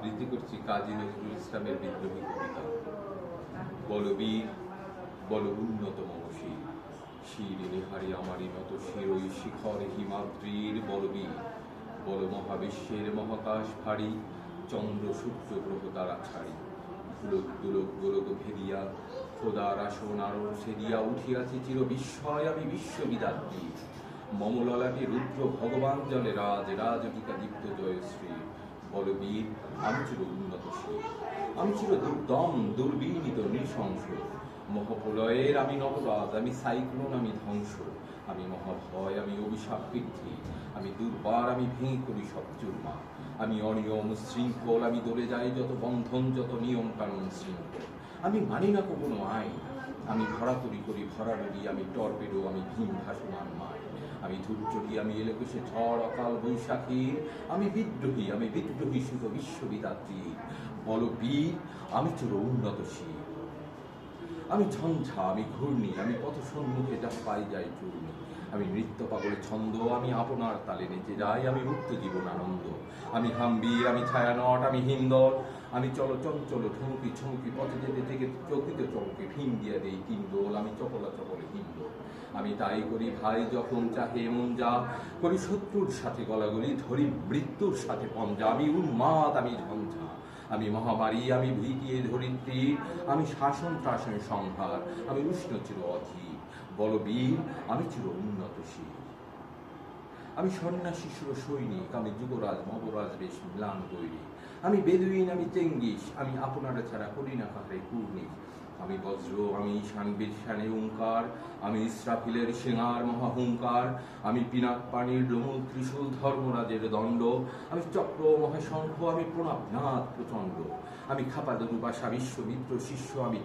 আবৃত্তি করছি কাজী নজরুল ইসলামের বিদ্রোহী কবিতা। বলবীর বল উন্নত মনসী, শির নিহারি আমারই নত শিরই শিখর হিমাদ্রির বলবীর। বল মহাবিশ্বের মহাকাশ ভারী, চন্দ্র সূর্য গ্রহ তারা ছাড়ি। পুলক দুলক গোলক ভেদিয়া খোদার আসন আরো সেদিয়া উঠিয়াছি চির বিস্ময় আমি বিশ্ববিদাত্রী। মমললাটে রুদ্র ভগবান জলে রাজ রাজটিকা দীপ্ত জয়শ্রী। বলবীর আমি চির উন্নতশীল, আমি চির দুর্দম দুর্বিনীত নৃশংস। মহাপ্রলয়ের আমি নবরাজ, আমি সাইক্লোন, আমি ধ্বংস। আমি মহাভয়, আমি অভিশাপ বৃদ্ধি, আমি দুর্বার, আমি ভেঙে করি সব চুরমা। আমি অনিয়ম শৃঙ্খল, আমি দলে যাই যত বন্ধন, যত নিয়ম কানুন শৃঙ্খল। আমি মানি না কোনো আইন, আমি ভরাতরি করি ভরাডুবি, আমি টর্পেডো, আমি ভীম ভাসমান মায়। আমি ধূর্যটি, আমি এলোকেশে ঝড় অকাল বৈশাখীর। আমি বিদ্রোহী শুধু বিশ্ববিদাত্রী। বলবীর আমি চির উন্নতশীল। আমি ঝঞ্ঝা, আমি ঘূর্ণি, আমি পথ সম্মুখে যা পাই যাই চূর্ণি। আমি নৃত্য পাগল ছন্দ, আমি আপনার তালে নেচে যাই, আমি মুক্ত জীবন আনন্দ। আমি হাম্বির, আমি ছায়ানট, আমি হিন্দল, আমি চল চঞ্চল ঠুমকি ছুমকি পথে যেতে থেকে চকিতে চমকে ভিন দিয়া দেই তিন দোল। আমি চপলা চপলে হিন্দল, আমি তাই করি ভাই যখন চাহে এমন যা করি। শত্রুর সাথে গলাগলি ধরি, মৃত্যুর সাথে পঞ্জা। আমি উন্মাদ, আমি ঝঞ্ঝা, আমি মহামারী, আমি ভীতিয়ে ধরিত্রী। আমি শাসন ত্রাসন সংহার, আমি উষ্ণ চির অধীর। বলবীর আমি চির উন্নতশীল। আমি সন্ন্যাসী সুর সৈনিক, আমি যুবরাজ মবরাজ বেশ ম্লান গৈরিক। আমি বেদুইন, আমি চেঙ্গিস, আমি আপনারা ছাড়া করি না কাহারে কুর্নিশ। আমি বজ্র, আমি ঈশানবীর শানে ওঙ্কার, আমি ইসরাফিলের সিঙার মহাহুঙ্কার। আমি পিনাক পানির ডমুল ত্রিশূল ধর্মরাজের দণ্ড। আমি চক্র মহাশঙ্খ, আমি প্রণবনাথ প্রচণ্ড। আমি খাপাদরুবাসা বিশ্বমিত্র শিষ্য, আমি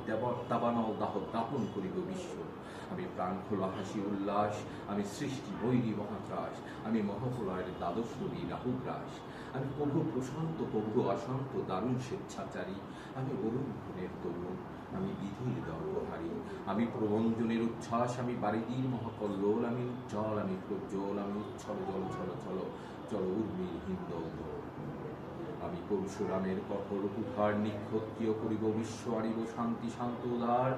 দাবানল দাহ দাপন করিব বিশ্ব। আমি প্রাণ খোলা হাসি উল্লাস, আমি সৃষ্টি বৈরী মহাত্রাস। আমি মহাপ্রলয়ের দ্বাদশ নদী রাহুগ্রাস। আমি প্রভু প্রশান্ত প্রভু অশান্ত দারুণ স্বেচ্ছাচারী। আমি অরুণ গুণের তরুণ, আমি বিধির দর্বহারী। আমি প্রবঞ্জনের উচ্ছ্বাস, আমি বারিদির মহাকল্লোল। আমি উজ্জ্বল, আমি প্রজ্জ্বল, আমি উচ্ছল জল ছল ছল চল উর্মির হিন্দল। আমি পরশুরামের কঠোর কুঠার নিক্ষত্রিয় করিব বিশ্ব, আনিব শান্তি শান্ত উদার।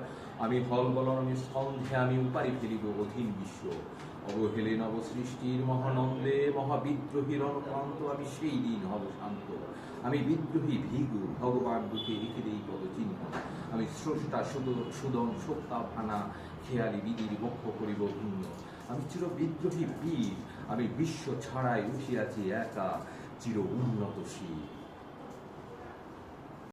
আমি ফল বলন, আমি স্কন্ধে, আমি উপারি ফেলিব অধীন বিশ্ব। অবহেলে নবসৃষ্টির মহানন্দে, মহাবিদ্রোহীর অনুপ্রান্ত আমি সেই দিন হব শান্ত। আমি বিদ্রোহী ভিগু, ভগবান বুকে রেখে দেই পদচিহ্ন। আমি স্রষ্টা সুদন সত্তা ভানা, খেয়ালি বিধির বক্ষ করিব ভিন্ন। আমি চির বিদ্রোহী বীর, আমি বিশ্ব ছাড়াই উঠিয়াছি একা, চির উন্নতশীল।